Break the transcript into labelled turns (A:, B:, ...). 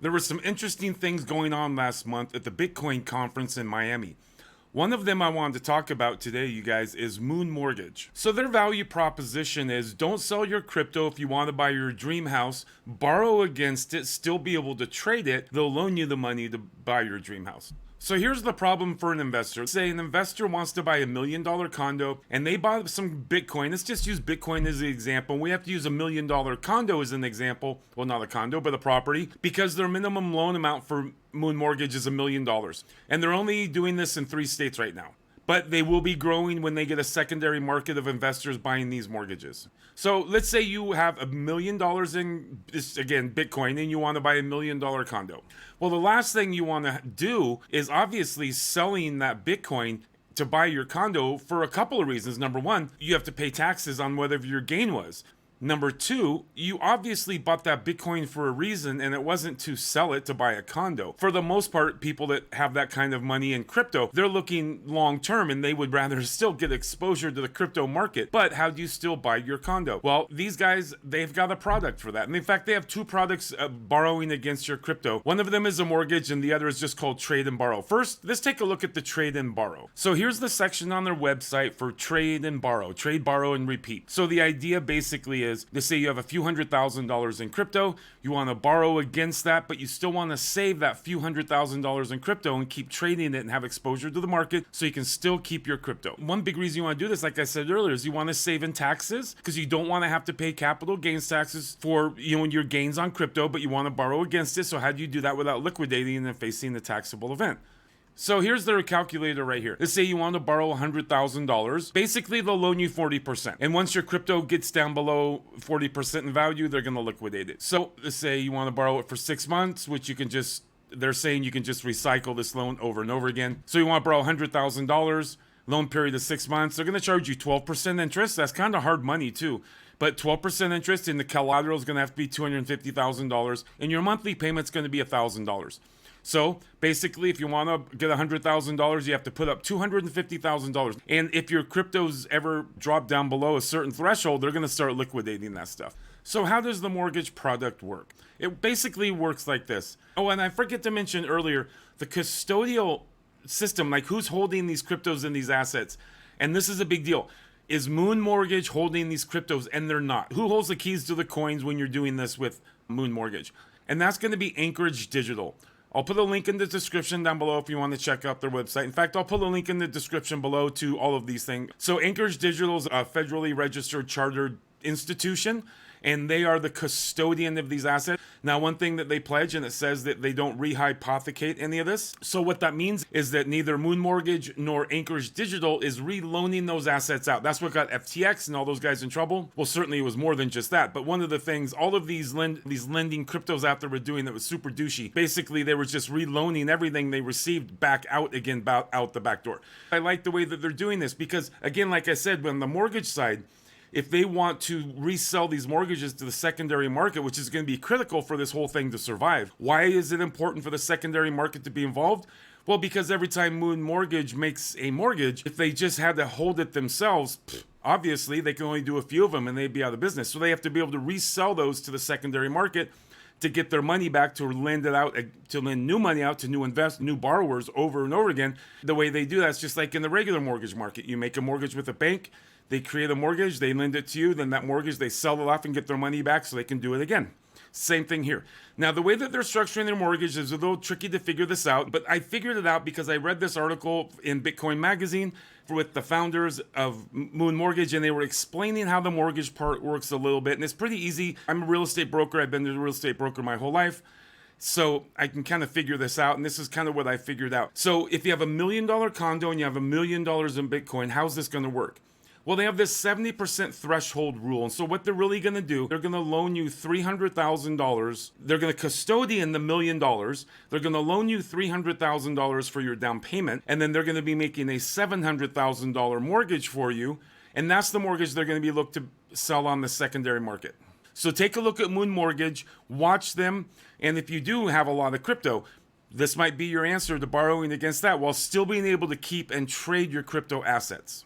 A: There were some interesting things going on last month at the Bitcoin conference in Miami. One of them I wanted to talk about today, you guys, is Moon Mortgage. So their value proposition is don't sell your crypto if you want to buy your dream house, borrow against it, still be able to trade it. They'll loan you the money to buy your dream house. So here's the problem for an investor. Say an investor wants to buy $1 million condo and they buy some Bitcoin. Let's just use Bitcoin as the example. We have to use $1 million condo as an example. Well, not a condo, but a property, because their minimum loan amount for Moon Mortgage is $1 million. And they're only doing this in 3 states right now. But they will be growing when they get a secondary market of investors buying these mortgages. So let's say you have $1 million in, this, again, Bitcoin, and you want to buy $1 million condo. Well, the last thing you want to do is obviously selling that Bitcoin to buy your condo for a couple of reasons. Number one, you have to pay taxes on whatever your gain was. Number two, you obviously bought that Bitcoin for a reason, and it wasn't to sell it to buy a condo. For the most part, people that have that kind of money in crypto, they're looking long term and they would rather still get exposure to the crypto market. But how do you still buy your condo? Well, these guys, they've got a product for that. And in fact, they have 2 products borrowing against your crypto. One of them is a mortgage and the other is just called trade and borrow. First, let's take a look at the trade and borrow. So here's the section on their website for trade and borrow, trade, borrow, and repeat. So the idea basically is, let's say you have a few $100,000 in crypto, you want to borrow against that, but you still want to save that few $100,000 in crypto and keep trading it and have exposure to the market so you can still keep your crypto. One big reason you want to do this, like I said earlier, is you want to save in taxes because you don't want to have to pay capital gains taxes for your gains on crypto, but you want to borrow against it. So how do you do that without liquidating and facing the taxable event? So here's their calculator right here. Let's say you want to borrow $100,000. Basically, they'll loan you 40%. And once your crypto gets down below 40% in value, they're going to liquidate it. So let's say you want to borrow it for 6 months, which you can just, they're saying you can just recycle this loan over and over again. So you want to borrow $100,000, loan period is 6 months. They're going to charge you 12% interest. That's kind of hard money too. But 12% interest in the collateral is going to have to be $250,000. And your monthly payment's going to be $1,000. So basically, if you want to get $100,000, you have to put up $250,000. And if your cryptos ever drop down below a certain threshold, they're going to start liquidating that stuff. So how does the mortgage product work? It basically works like this. Oh, and I forget to mention earlier, the custodial system, like who's holding these cryptos and these assets. And this is a big deal. Is Moon Mortgage holding these cryptos? And they're not. Who holds the keys to the coins when you're doing this with Moon Mortgage? And that's going to be Anchorage Digital. I'll put a link in the description down below if you want to check out their website. In fact, I'll put a link in the description below to all of these things. So Anchorage Digital is a federally registered chartered institution, and they are the custodian of these assets. Now, one thing that they pledge, and it says that they don't rehypothecate any of this. So what that means is that neither Moon Mortgage nor Anchorage Digital is reloaning those assets out. That's what got FTX and all those guys in trouble. Well, certainly it was more than just that. But one of the things, all of these lending cryptos out there were doing that was super douchey. Basically, they were just reloaning everything they received back out again, out the back door. I like the way that they're doing this because, again, like I said, on the mortgage side, if they want to resell these mortgages to the secondary market, which is going to be critical for this whole thing to survive. Why is it important for the secondary market to be involved? Well, because every time Moon Mortgage makes a mortgage, if they just had to hold it themselves, obviously they can only do a few of them and they'd be out of business. So they have to be able to resell those to the secondary market to get their money back, to lend it out, to lend new money out to new borrowers over and over again. The way they do that's just like in the regular mortgage market. You make a mortgage with a bank, they create a mortgage, they lend it to you, then that mortgage, they sell it off and get their money back so they can do it again. Same thing here. Now, the way that they're structuring their mortgage is a little tricky to figure this out, but I figured it out because I read this article in Bitcoin Magazine with the founders of Moon Mortgage, and they were explaining how the mortgage part works a little bit, and it's pretty easy. I'm a real estate broker. I've been a real estate broker my whole life, so I can kind of figure this out, and this is kind of what I figured out. So if you have $1 million condo and you have $1 million in Bitcoin, how's this going to work? Well, they have this 70% threshold rule. And so what they're really going to do, they're going to loan you $300,000. They're going to custodian the $1 million. They're going to loan you $300,000 for your down payment. And then they're going to be making a $700,000 mortgage for you. And that's the mortgage they're going to be looking to sell on the secondary market. So take a look at Moon Mortgage, watch them. And if you do have a lot of crypto, this might be your answer to borrowing against that while still being able to keep and trade your crypto assets.